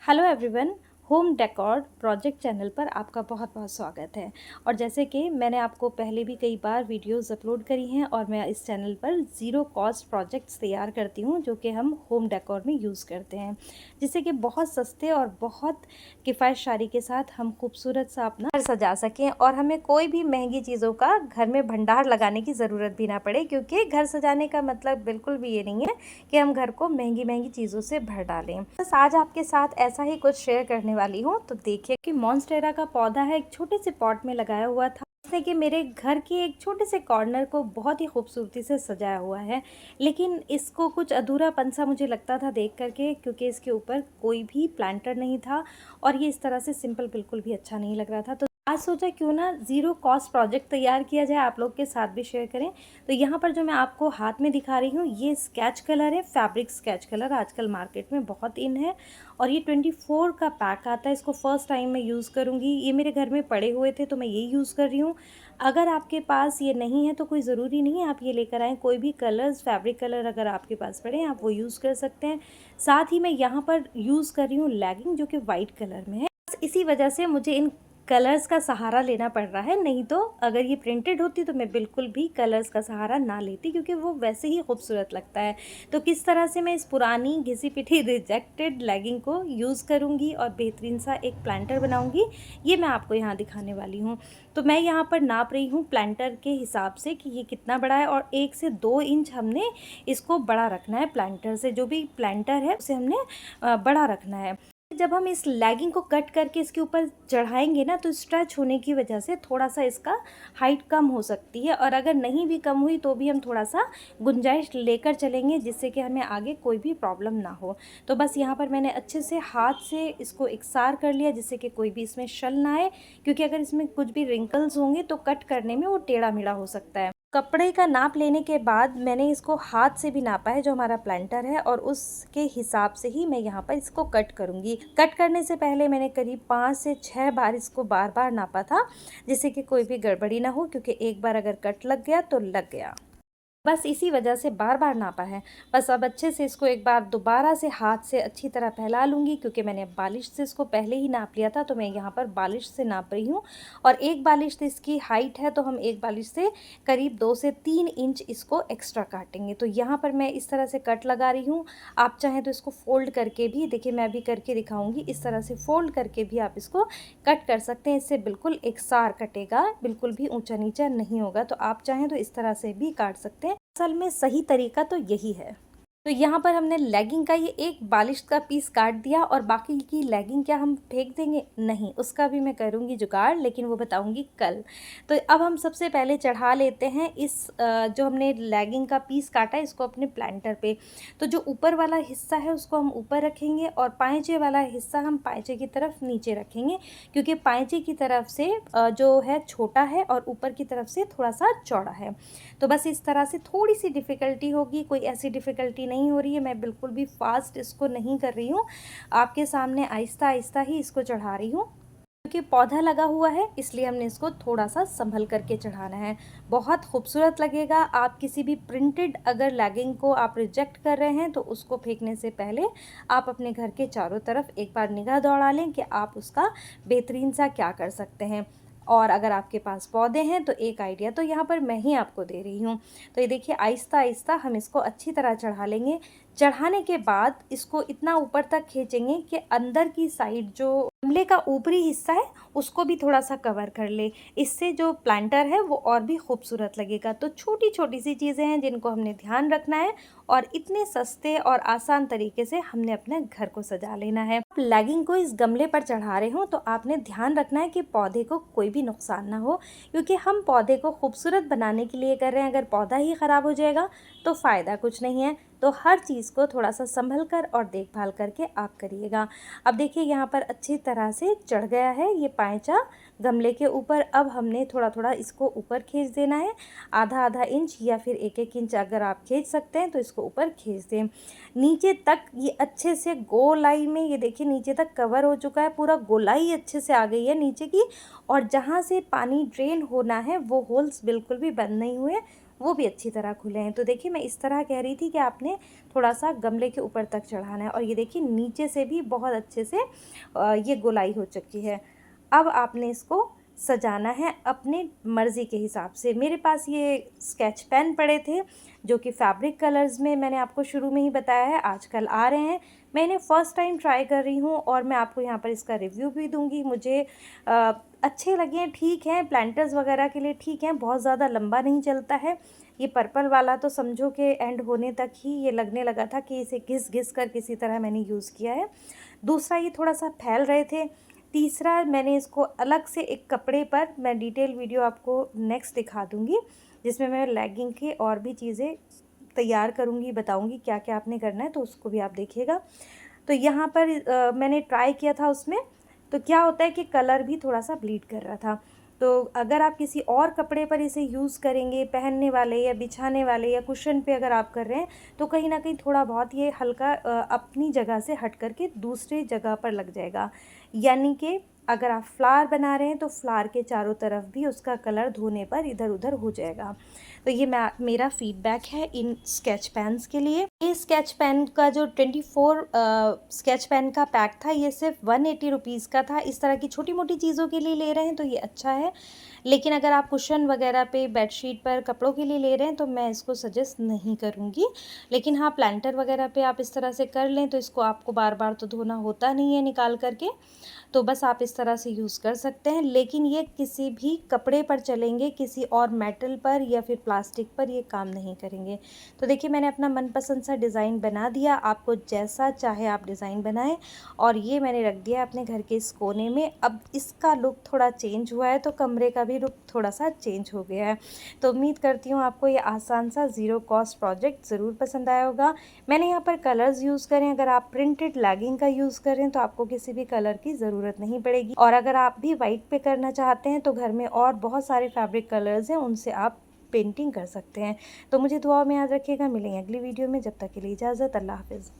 Hello everyone. Home decor project channel पर आपका बहुत बहुत स्वागत है। और जैसे कि मैंने आपको पहले भी कई बार वीडियोस अपलोड करी हैं और मैं इस चैनल पर ज़ीरो कॉस्ट प्रोजेक्ट्स तैयार करती हूं जो कि हम होम डेकोर में यूज़ करते हैं, जिससे कि बहुत सस्ते और बहुत किफ़ायतशारी के साथ हम खूबसूरत सा अपना घर सजा सकें और हमें कोई भी महंगी चीज़ों का घर में भंडार लगाने की ज़रूरत भी ना पड़े, क्योंकि घर सजाने का मतलब बिल्कुल भी ये नहीं है कि हम घर को महंगी महंगी चीज़ों से भर डालें। बस आज आपके साथ ऐसा ही कुछ शेयर करने वाली हूँ। तो देखिए कि मॉन्स्टेरा का पौधा है, एक छोटे से पॉट में लगाया हुआ था, जिसने कि मेरे घर के एक छोटे से कॉर्नर को बहुत ही खूबसूरती से सजाया हुआ है। लेकिन इसको कुछ अधूरापन सा मुझे लगता था देख करके, क्योंकि इसके ऊपर कोई भी प्लांटर नहीं था और ये इस तरह से सिंपल बिल्कुल भी अच्छा नहीं लग रहा था। तो आज सोचा क्यों ना ज़ीरो कॉस्ट प्रोजेक्ट तैयार किया जाए, आप लोग के साथ भी शेयर करें। तो यहाँ पर जो मैं आपको हाथ में दिखा रही हूँ ये स्केच कलर है, फैब्रिक स्केच कलर आजकल मार्केट में बहुत इन है और ये 24 का पैक आता है। इसको फर्स्ट टाइम मैं यूज़ करूँगी, ये मेरे घर में पड़े हुए थे तो मैं ये यूज़ कर रही हूँ। अगर आपके पास ये नहीं है तो कोई ज़रूरी नहीं है आप ये लेकर आएँ, कोई भी कलर्स फैब्रिक कलर अगर आपके पास पड़े हैं आप वो यूज़ कर सकते हैं। साथ ही मैं यहाँ पर यूज़ कर रही हूँ लेगिंग, जो कि वाइट कलर में है। बस इसी वजह से मुझे इन कलर्स का सहारा लेना पड़ रहा है, नहीं तो अगर ये प्रिंटेड होती तो मैं बिल्कुल भी कलर्स का सहारा ना लेती, क्योंकि वो वैसे ही खूबसूरत लगता है। तो किस तरह से मैं इस पुरानी घिसी पिटी रिजेक्टेड लेगिंग को यूज़ करूँगी और बेहतरीन सा एक प्लांटर बनाऊँगी, ये मैं आपको यहाँ दिखाने वाली हूँ। तो मैं यहाँ पर नाप रही हूँ प्लांटर के हिसाब से कि ये कितना बड़ा है, और 1 से 2 इंच हमने इसको बड़ा रखना है। प्लांटर से जो भी प्लांटर है उसे हमने बड़ा रखना है। जब हम इस लेगिंग को कट करके इसके ऊपर चढ़ाएंगे ना, तो स्ट्रेच होने की वजह से थोड़ा सा इसका हाइट कम हो सकती है, और अगर नहीं भी कम हुई तो भी हम थोड़ा सा गुंजाइश लेकर चलेंगे, जिससे कि हमें आगे कोई भी प्रॉब्लम ना हो। तो बस यहाँ पर मैंने अच्छे से हाथ से इसको इकसार कर लिया, जिससे कि कोई भी इसमें शल ना आए, क्योंकि अगर इसमें कुछ भी रिंकल्स होंगे तो कट करने में वो टेढ़ा मेढ़ा हो सकता है। कपड़े का नाप लेने के बाद मैंने इसको हाथ से भी नापा है, जो हमारा प्लांटर है, और उसके हिसाब से ही मैं यहाँ पर इसको कट करूँगी। कट करने से पहले मैंने करीब 5 से 6 बार इसको बार बार नापा था, जिससे कि कोई भी गड़बड़ी ना हो, क्योंकि एक बार अगर कट लग गया तो लग गया। बस इसी वजह से बार बार नापा है। बस अब अच्छे से इसको एक बार दोबारा से हाथ से अच्छी तरह फैला लूँगी, क्योंकि मैंने बालिश से इसको पहले ही नाप लिया था, तो मैं यहाँ पर बालिश से नाप रही हूँ। और एक बालिश से इसकी हाइट है, तो हम एक बालिश से करीब 2 से 3 इंच इसको एक्स्ट्रा काटेंगे। तो यहाँ पर मैं इस तरह से कट लगा रही हूँ। आप चाहें तो इसको फोल्ड करके भी, देखिए मैं अभी करके दिखाऊँगी, इस तरह से फोल्ड करके भी आप इसको कट कर सकते हैं। इससे बिल्कुल एकसार कटेगा, बिल्कुल भी ऊंचा नीचा नहीं होगा। तो आप चाहें तो इस तरह से भी काट सकते हैं। असल में सही तरीका तो यही है। तो यहाँ पर हमने लेगिंग का ये एक बालिश का पीस काट दिया, और बाकी की लेगिंग क्या हम फेंक देंगे? नहीं, उसका भी मैं करूँगी जुगाड़, लेकिन वो बताऊँगी कल। तो अब हम सबसे पहले चढ़ा लेते हैं इस जो हमने लेगिंग का पीस काटा है इसको अपने प्लांटर पे। तो जो ऊपर वाला हिस्सा है उसको हम ऊपर रखेंगे, और पाइचे वाला हिस्सा हम पाइचे की तरफ नीचे रखेंगे, क्योंकि पाइचे की तरफ से जो है छोटा है और ऊपर की तरफ से थोड़ा सा चौड़ा है। तो बस इस तरह से थोड़ी सी डिफ़िकल्टी होगी, कोई ऐसी डिफ़िकल्टी नहीं हो रही है। मैं बिल्कुल भी फास्ट इसको नहीं कर रही हूँ, आपके सामने आहिस्ता आहिस्ता ही इसको चढ़ा रही हूँ, क्योंकि पौधा लगा हुआ है इसलिए हमने इसको थोड़ा सा संभल करके चढ़ाना है। बहुत खूबसूरत लगेगा। आप किसी भी प्रिंटेड अगर लेगिंग को आप रिजेक्ट कर रहे हैं तो उसको फेंकने से पहले आप अपने घर के चारों तरफ एक बार निगाह दौड़ा लें कि आप उसका बेहतरीन सा क्या कर सकते हैं। और अगर आपके पास पौधे हैं तो एक आइडिया तो यहाँ पर मैं ही आपको दे रही हूँ। तो ये देखिए आहिस्ता आहिस्ता हम इसको अच्छी तरह चढ़ा लेंगे। चढ़ाने के बाद इसको इतना ऊपर तक खींचेंगे कि अंदर की साइड जो गमले का ऊपरी हिस्सा है उसको भी थोड़ा सा कवर कर ले। इससे जो प्लांटर है वो और भी खूबसूरत लगेगा। तो छोटी छोटी सी चीज़ें हैं जिनको हमने ध्यान रखना है, और इतने सस्ते और आसान तरीके से हमने अपने घर को सजा लेना है। आप लेगिंग को इस गमले पर चढ़ा रहे हो तो आपने ध्यान रखना है कि पौधे को कोई भी नुकसान ना हो, क्योंकि हम पौधे को खूबसूरत बनाने के लिए कर रहे हैं। अगर पौधा ही ख़राब हो जाएगा तो फ़ायदा कुछ नहीं है। तो हर चीज़ को थोड़ा सा संभल कर और देखभाल करके आप करिएगा। अब देखिए यहाँ पर अच्छी तरह से चढ़ गया है ये पाइचा गमले के ऊपर। अब हमने थोड़ा थोड़ा इसको ऊपर खींच देना है, आधा आधा इंच या फिर एक एक इंच अगर आप खींच सकते हैं तो इसको ऊपर खींच दें। नीचे तक ये अच्छे से गोलाई में, ये देखिए नीचे तक कवर हो चुका है, पूरा गोलाई अच्छे से आ गई है नीचे की। और जहाँ से पानी ड्रेन होना है वो होल्स बिल्कुल भी बंद नहीं हुए, वो भी अच्छी तरह खुले हैं। तो देखिए मैं इस तरह कह रही थी कि आपने थोड़ा-सा गमले के ऊपर तक चढ़ाना है, और ये देखिए नीचे से भी बहुत अच्छे से ये गोलाई हो चुकी है। अब आपने इसको सजाना है अपने मर्ज़ी के हिसाब से। मेरे पास ये स्केच पेन पड़े थे जो कि फैब्रिक कलर्स में, मैंने आपको शुरू में ही बताया है, आजकल आ रहे हैं। मैं इन्हें फ़र्स्ट टाइम ट्राई कर रही हूँ और मैं आपको यहाँ पर इसका रिव्यू भी दूँगी। मुझे अच्छे लगे हैं, ठीक हैं, प्लांटर्स वगैरह के लिए ठीक हैं, बहुत ज़्यादा लंबा नहीं चलता है। ये पर्पल वाला तो समझो कि एंड होने तक ही ये लगने लगा था कि इसे घिस-घिस कर किसी तरह मैंने यूज़ किया है। दूसरा, ये थोड़ा-सा फैल रहे थे। तीसरा, मैंने इसको अलग से एक कपड़े पर, मैं डिटेल वीडियो आपको नेक्स्ट दिखा दूँगी, जिसमें मैं लेगिंग की और भी चीज़ें तैयार करूँगी, बताऊँगी क्या-क्या आपने करना है, तो उसको भी आप देखिएगा। तो यहाँ पर मैंने ट्राई किया था उसमें, तो क्या होता है कि कलर भी थोड़ा-सा ब्लीड कर रहा था। तो अगर आप किसी और कपड़े पर इसे यूज़ करेंगे, पहनने वाले या बिछाने वाले या कुशन पे अगर आप कर रहे हैं, तो कहीं न कहीं थोड़ा बहुत ये हल्का अपनी जगह से हट कर के दूसरी जगह पर लग जाएगा। यानी कि अगर आप फ्लावर बना रहे हैं, तो फ्लावर के चारों तरफ भी उसका कलर धोने पर इधर-उधर हो जाएगा। तो ये मेरा फ़ीडबैक है इन स्केच पेन्स के लिए। ये स्केच पेन का जो 24 स्केच पेन का पैक था, ये सिर्फ 180 रुपीज़ का था। इस तरह की छोटी-मोटी चीज़ों के लिए ले रहे हैं तो ये अच्छा है। लेकिन अगर आप कुशन वगैरह पे, बेडशीट पर, कपड़ों के लिए ले रहे हैं तो मैं इसको सजेस्ट नहीं करूँगी। लेकिन हाँ, प्लांटर वगैरह पे आप इस तरह से कर लें तो इसको आपको बार-बार तो धोना होता नहीं है निकाल कर के। तो बस आप इस तरह से यूज़ कर सकते हैं। लेकिन ये किसी भी कपड़े पर चलेंगे, किसी और मेटल पर या फिर प्लास्टिक पर ये काम नहीं करेंगे। तो देखिए मैंने अपना मनपसंद सा डिज़ाइन बना दिया, आपको जैसा चाहे आप डिज़ाइन बनाएँ, और ये मैंने रख दिया अपने घर के इस कोने में। अब इसका लुक थोड़ा चेंज हुआ है तो कमरे का भी लुक थोड़ा-सा चेंज हो गया है। तो उम्मीद करती हूँ आपको ये आसान सा ज़ीरो कॉस्ट प्रोजेक्ट ज़रूर पसंद आया होगा। मैंने यहाँ पर कलर्स यूज़ करे हैं, अगर आप प्रिंटेड लेगिंग का यूज़ करें तो आपको किसी भी कलर की ज़रूरत नहीं पड़ेगी। और अगर आप भी वाइट पे करना चाहते हैं तो घर में और बहुत सारे फैब्रिक कलर्स हैं, उनसे आप पेंटिंग कर सकते हैं। तो मुझे दुआओं में याद रखिएगा। मिलेंगे अगली वीडियो में, जब तक के लिए इजाज़त, अल्लाह हाफ़िज़।